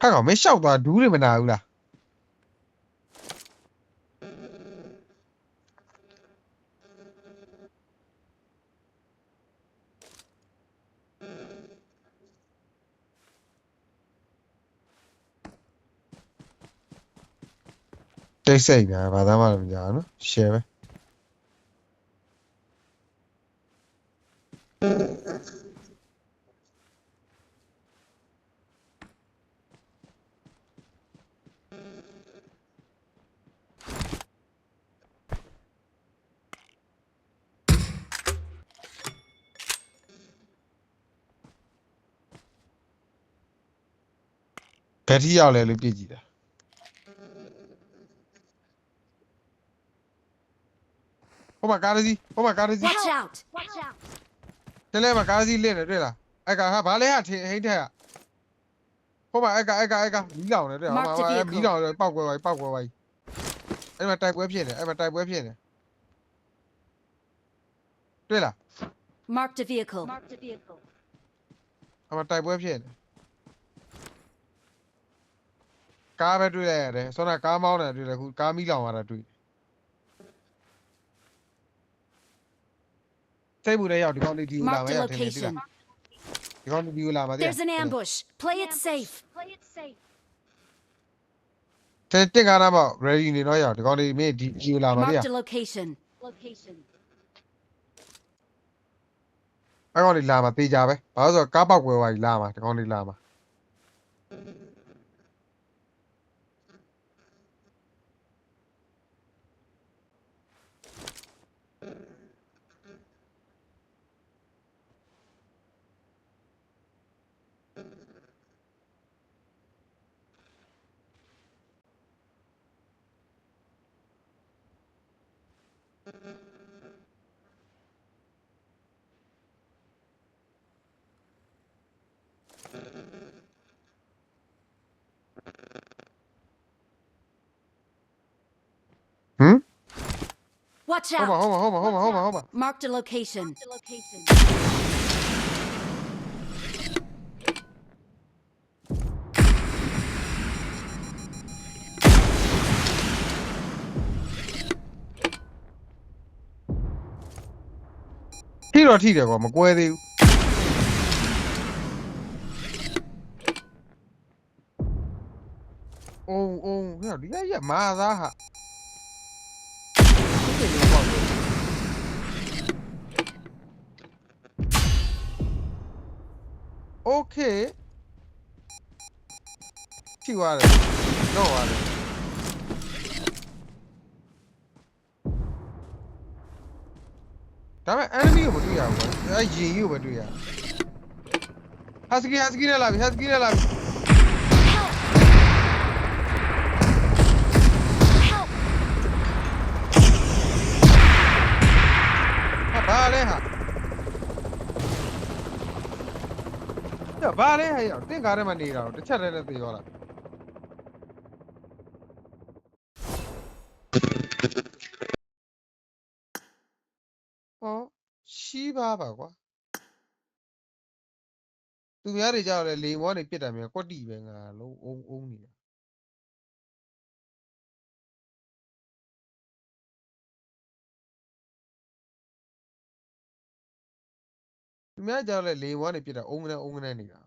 看好没笑到dů里面哪有啦？这谁呢？把他妈怎么讲呢？写呗。别提要来了，别急的。我把嘎子机，我把嘎子机。 Watch out! 现在把嘎子机练了，对了。哎嘎，他把那下天黑天啊。我把哎嘎，米老呢？对，我把米老的爆过来。哎妈，带不骗的，哎妈，带不骗的。对了， Marked a vehicle. 他妈带不骗的。ကားပဲတွေ့လိုက်ရတယ်ဆောနာကားမောင်းတယ်တွေ့တယ်ခုကားမီးလောင်ရတာတွေ့စိတ်ဘူးတဲ့ရောက်ဒီကောင်လေးဒီကိုလာမရထင်တယ်တွေ့လားဒီကောင်ဒီကိုလာမသိ There's an ambush. Play it safe. တင်ကားနာပေါ့ ready နေတော့ရောက်ဒီကောင်လေးမင်းဒီကိုလာမသိ Marked a location. အဲ့ကောင်လေးလာမှာတေးကြပဲဘာလို့ဆိုတော့ကားပေါက်ကွယ်သွားပြီလာမှာဒီကောင်လေးလာမှာဟမ် Watch ဟုတ်ပါ out! ဟုတ်ပါ Marked a location. ထိတော့ထိတယ်ကွာမကွဲသေးဘူးအုံဟဲ့ဒီရမာသားဟာโอเคထိသွားတယ်တော့သွားတယ်ဒါပေမဲ့ enemy ကိုမတွေ့ရဘူးကွာအဲရင်ကြီးကိုပဲတွေ့ရဟတ်စကီနဲ့လာပြီ Help! ဟာဘာလဲဟာညဘာလဲဟာရောက်တင်ကားထဲမှာနေတာတော့တစ်ချက်တည်းနဲ့သေသွားတာဟောရှိပါကွာသူများတွေကြောက်လဲလေဘောနေပြစ်တယ်မြန်ကွက်တီပဲငါလုံးအုံနေတာသူများကြောက်လဲလေဘောနေပြစ်တာအုံကနေနေတာ